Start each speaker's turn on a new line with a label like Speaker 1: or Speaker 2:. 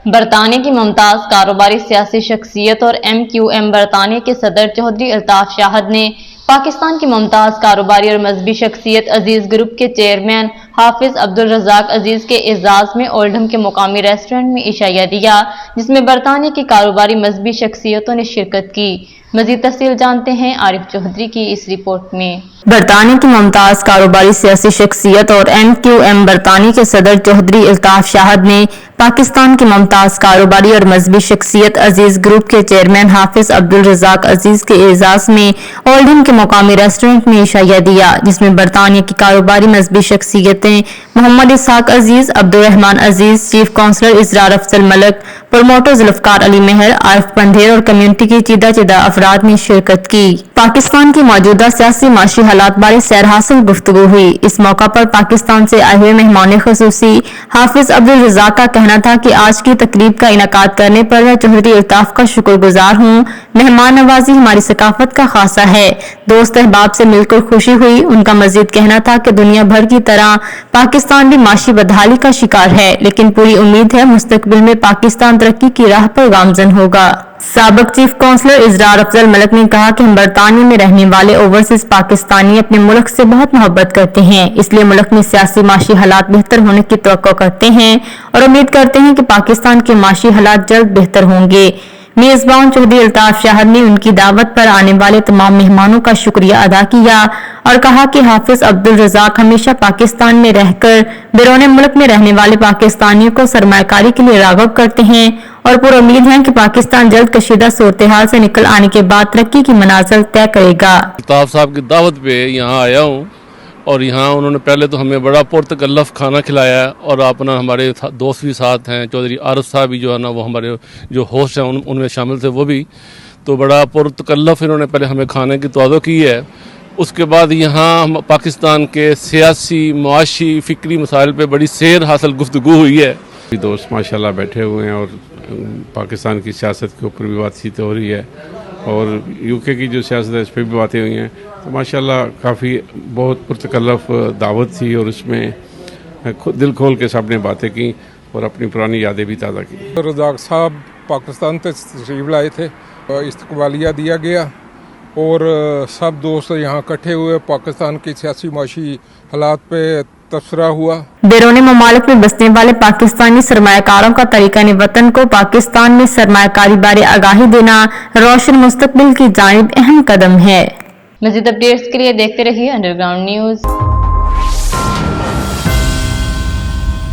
Speaker 1: برطانیہ کی ممتاز کاروباری سیاسی شخصیت اور MQM برطانیہ کے صدر چودھری الطاف شاہد نے پاکستان کی ممتاز کاروباری اور مذہبی شخصیت عزیز گروپ کے چیئرمین حافظ عبدالرزاق عزیز کے اعزاز میں اولڈہم کے مقامی ریسٹورنٹ میں عشائیہ دیا، جس میں برطانیہ کی کاروباری مذہبی شخصیتوں نے شرکت کی۔ مزید تفصیل جانتے ہیں عارف چودھری کی اس رپورٹ میں۔
Speaker 2: برطانیہ کی ممتاز کاروباری سیاسی شخصیت اور MQM برطانیہ کے صدر چودھری الطاف شاہد نے پاکستان کی ممتاز کاروباری اور مذہبی شخصیت عزیز گروپ کے چیئرمین حافظ عبدالرزاق عزیز کے اعزاز میں اولڈہم کے مقامی ریسٹورنٹ میں عشائیہ دیا، جس میں برطانیہ کی کاروباری مذہبی شخصیتیں محمد اسحاق عزیز، عبدالرحمان عزیز، چیف کونسلر اسرار افضل ملک، پروموٹر ذوالفقار علی مہر، عارف بندھیر اور کمیونٹی کے چیدہ افراد نے شرکت کی۔ پاکستان کی موجودہ سیاسی معاشی حالات بارے سیر حاصل گفتگو ہوئی۔ اس موقع پر پاکستان سے آئے ہوئے مہمان خصوصی حافظ عبدالرزاق کا کہنا تھا کہ آج کی تقریب کا انعقاد کرنے پر میں چودھری الطاف کا شکر گزار ہوں۔ مہمان نوازی ہماری ثقافت کا خاصہ ہے۔ دوست احباب سے مل کر خوشی ہوئی۔ ان کا مزید کہنا تھا کہ دنیا بھر کی طرح پاکستان بھی معاشی بدحالی کا شکار ہے، لیکن پوری امید ہے مستقبل میں پاکستان ترقی کی راہ پر گامزن ہوگا۔ سابق چیف کونسلر اسرار افضل ملک نے کہا کہ ہم برطانیہ میں رہنے والے اوورسیز پاکستانی اپنے ملک سے بہت محبت کرتے ہیں، اس لیے ملک میں سیاسی معاشی حالات بہتر ہونے کی توقع کرتے ہیں اور امید کرتے ہیں کہ پاکستان کے معاشی حالات جلد بہتر ہوں گے۔ میزبان چودھری الطاف شاہد نے ان کی دعوت پر آنے والے تمام مہمانوں کا شکریہ ادا کیا اور کہا کہ حافظ عبدالرزاق ہمیشہ پاکستان میں رہ کر بیرون ملک میں رہنے والے پاکستانیوں کو سرمایہ کاری کے لیے راغب کرتے ہیں اور پر امید ہیں کہ پاکستان جلد کشیدہ صورتحال سے نکل آنے کے بعد ترقی کی منازل طے کرے گا۔
Speaker 3: الطاف صاحب کی دعوت پہ یہاں آیا ہوں اور یہاں انہوں نے پہلے تو ہمیں بڑا پرتکلف کھانا کھلایا ہے اور اپنا ہمارے دوست بھی ساتھ ہیں، چودھری عارف صاحب بھی جو ہے نا وہ ہمارے جو ہوسٹ ہیں ان میں شامل تھے، وہ بھی تو بڑا پرتکلف انہوں نے پہلے ہمیں کھانے کی توازو کی ہے۔ اس کے بعد یہاں پاکستان کے سیاسی معاشی فکری مسائل پہ بڑی سیر حاصل گفتگو ہوئی ہے۔
Speaker 4: دوست ماشاءاللہ بیٹھے ہوئے ہیں اور پاکستان کی سیاست کے اوپر بھی بات چیت ہو رہی ہے اور UK کی جو سیاست ہے اس پہ بھی باتیں ہوئی ہیں، تو ماشاءاللہ کافی بہت پرتکلف دعوت تھی اور اس میں دل کھول کے سب نے باتیں کی اور اپنی پرانی یادیں بھی تازہ کی۔
Speaker 5: رزاق صاحب پاکستان سے تشریف لائے تھے، استقبالیہ دیا گیا اور سب دوست یہاں اکٹھے ہوئے، پاکستان کی سیاسی معاشی حالات پہ تبصرہ ہوا۔
Speaker 2: بیرون ممالک میں بسنے والے پاکستانی سرمایہ کاروں کا طریقہ وطن کو پاکستان میں سرمایہ کاری بارے آگاہی دینا روشن مستقبل کی جانب اہم قدم ہے۔
Speaker 1: مزید اپڈیٹس کے لیے دیکھتے رہیے انڈر گراؤنڈ نیوز۔